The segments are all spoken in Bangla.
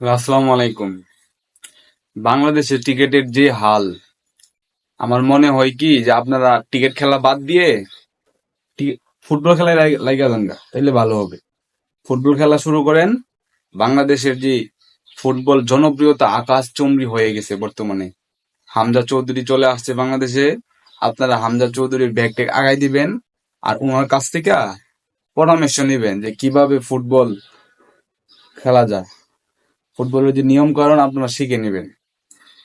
আসসালামু আলাইকুম। বাংলাদেশের টিকেটের যে হাল, আমার মনে হয় কি যে আপনারা টিকিট খেলা বাদ দিয়ে ফুটবল খেলায় লাইগা যান গা, তাইলে ভালো হবে। ফুটবল খেলা শুরু করেন। বাংলাদেশের যে ফুটবল জনপ্রিয়তা আকাশ চুম্বি হয়ে গেছে বর্তমানে। হামজা চৌধুরী চলে আসছে বাংলাদেশে। আপনারা হামজা চৌধুরীর ব্যাগ ট্যাগ আগাই দিবেন, আর ওনার কাছ থেকে পরামর্শ নিবেন যে কিভাবে ফুটবল খেলা যায়। ফুটবলের যে নিয়ম কানুন আপনারা শিখে নেবেন,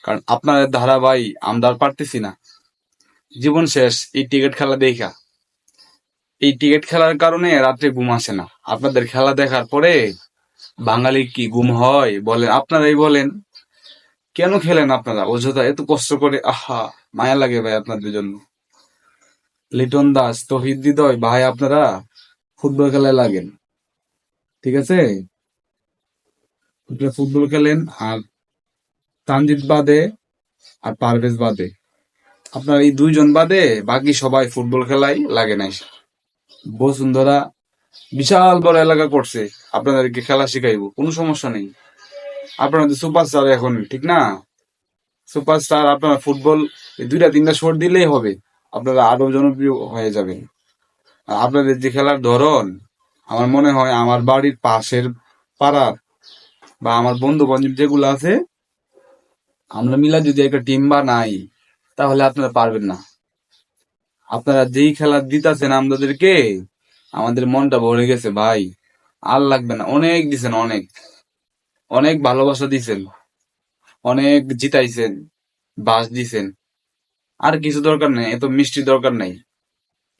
কারণ আপনাদের ধারা ভাই আমরা আর পারতেছি না। জীবন শেষ এই টিকিট খেলা দেখা। এই টিকিট খেলার কারণে রাত্রে ঘুম আসে না। আপনাদের খেলা দেখার পরে বাঙালি কি ঘুম হয় বলেন? আপনারাই বলেন। কেন খেলেন আপনারা অযথা এত কষ্ট করে? আহা, মায়া লাগে ভাই আপনাদের জন্য। লিটন দাস, তৌহিদ হৃদয় ভাই, আপনারা ফুটবল খেলায় লাগেন, ঠিক আছে? আপনারা ফুটবল খেলেন, আর তানজিদ বাদে আর পারভেজ বাদে, আপনার এই দুইজন বাদে বাকি সবাই ফুটবল খেলায় লাগে নাই। বসুন্ধরা বিশাল বড় এলাকা করছে, আপনাদেরকে খেলা শিখাইবো, কোনো সমস্যা নেই। আপনারা তো সুপারস্টার এখন, ঠিক না? সুপারস্টার, আপনারা ফুটবল এই দুইটা তিনটা শট দিলেই হবে, আপনারা আরো জনপ্রিয় হয়ে যাবেন। আর আপনাদের যে খেলার ধরন, আমার মনে হয় আমার বাড়ির পাশের পাড়ার বা আমার বন্ধু বান্ধব যেগুলো আছে, আমরা মিলা যদি একটা টিম বানাই, তাহলে আপনারা পারবেন না। আপনারা যেই খেলা দিতেছেন আমাদেরকে, আমাদের মনটা ভরে গেছে ভাই। আর লাগবে না, অনেক দিছেন, অনেক অনেক ভালোবাসা দিছেন, অনেক জিতাইছেন, বাস দিছেন। আর কিছু দরকার নেই, এত মিষ্টি দরকার নাই।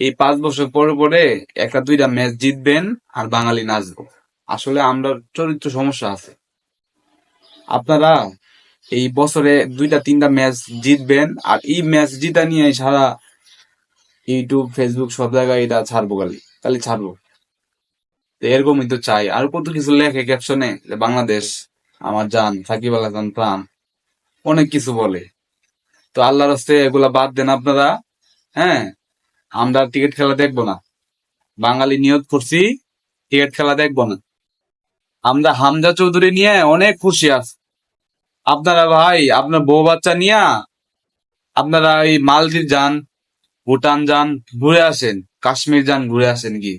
এই 5 বছর পরে পরে একটা দুইটা ম্যাচ জিতবেন আর বাঙালি নাচবো। আসলে আমরা চরিত্র সমস্যা আছে। আপনারা এই বছরে দুইটা তিনটা ম্যাচ জিতবেন, আর এই ম্যাচ জিতা নিয়ে সারা ইউটিউব ফেসবুক সব জায়গায় এটা ছাড়বো, খালি খালি ছাড়বো। তো এরকমই তো চাই। আর কত কিছু লেখে ক্যাপশনে যে বাংলাদেশ আমার জান, সাকিব আল হাসান প্রাণ, অনেক কিছু বলে। তো আল্লাহর হস্তে এগুলা বাদ দেন আপনারা। হ্যাঁ, আমরা টিকিট খেলা দেখবো না। বাঙালি নিয়ত করছি, টিকিট খেলা দেখবো না। আমরা হামজা চৌধুরী নিয়ে অনেক খুশি আছি। আপনারা ভাই আপনার বউ বাচ্চা নিয়ে আপনারা এই মালদ্বীপ যান, ভুটান যান, ঘুরে আসেন। কাশ্মীর যান, ঘুরে আসেন। কি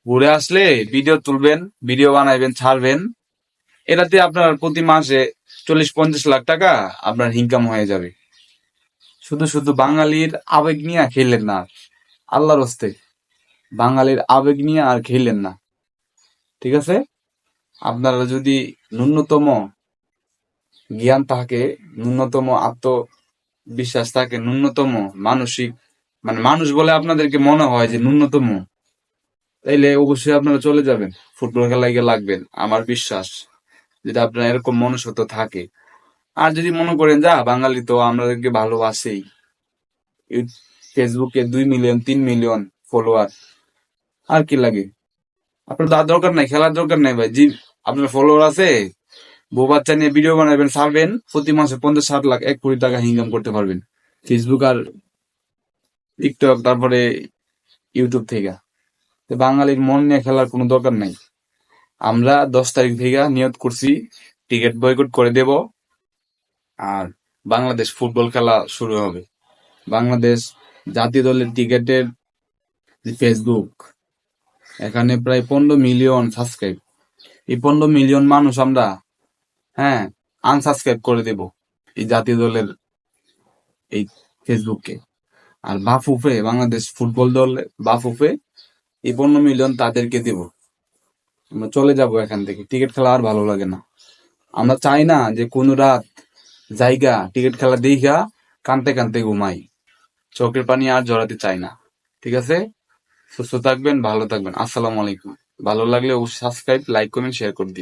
ঘুরে আসলে ভিডিও তুলবেন, ভিডিও বানাইবেন, ছাড়বেন। এটাতে আপনার প্রতি মাসে 40-50 লাখ টাকা আপনার ইনকাম হয়ে যাবে। শুধু শুধু বাঙালির আবেগ নিয়ে খেললেন না, আল্লাহর হস্তে বাঙালির আবেগ নিয়ে আর খেললেন না, ঠিক আছে? আপনারা যদি ন্যূনতম জ্ঞান থাকে, ন্যূনতম আত্মবিশ্বাস থাকে, ন্যূনতম মানসিক, মানে মানুষ বলে আপনাদেরকে মনে হয় যে ন্যূনতম, তাইলে অবশ্যই আপনারা চলে যাবেন, ফুটবল খেলায় গিয়ে লাগবেন, আমার বিশ্বাস। যদি আপনার এরকম মনুষ্যত্ব থাকে। আর যদি মনে করেন যা বাঙালি তো আমাদেরকে ভালোবাসেই, ফেসবুকে 2 মিলিয়ন 3 মিলিয়ন ফলোয়ার, আর কি লাগে? আপনার তো আর দরকার নাই, খেলার দরকার নাই ভাই। জি, আপনার ফলোয়ার আছে, বউ বাচ্চা নিয়ে ভিডিও বানাবেন, ছাড়বেন, প্রতি মাসে 50-60 লাখ 1 কোটি টাকা ইনকাম করতে পারবেন ফেসবুক আর টিকটক, তারপরে ইউটিউব থেকে। তো বাঙালির মন নিয়ে খেলার কোনো দরকার নাই। আমরা 10 তারিখ থেকে নিয়ত করছি টিকিট বয়কট করে দেব, আর বাংলাদেশ ফুটবল খেলা শুরু হবে। বাংলাদেশ জাতীয় দলের টিকিটের ফেসবুক, এখানে প্রায় 15 মিলিয়ন সাবস্ক্রাইব। এই 15 মিলিয়ন মানুষ আমরা, হ্যাঁ, আনসাবস্ক্রাইব করে দেব এই জাতীয় দলের এই ফেসবুককে। আর বাফুফে বাংলাদেশ ফুটবল দল, বাফুফে এই 15 মিলিয়ন তাদেরকে দেব। আমরা চলে যাব এখান থেকে, টিকিট খেলা আর ভালো লাগে না। আমরা চাই না যে কোনো রাত জায়গা টিকিট খেলা দেখা কানতে কানতে ঘুমাই। চোখের পানি আর জড়াতে চাই না, ঠিক আছে? সুস্থ থাকবেন, ভালো থাকবেন। আসসালামু আলাইকুম। ভালো লাগলে অবশ্যই সাবস্ক্রাইব, লাইক, কমেন্ট, শেয়ার করে দিন।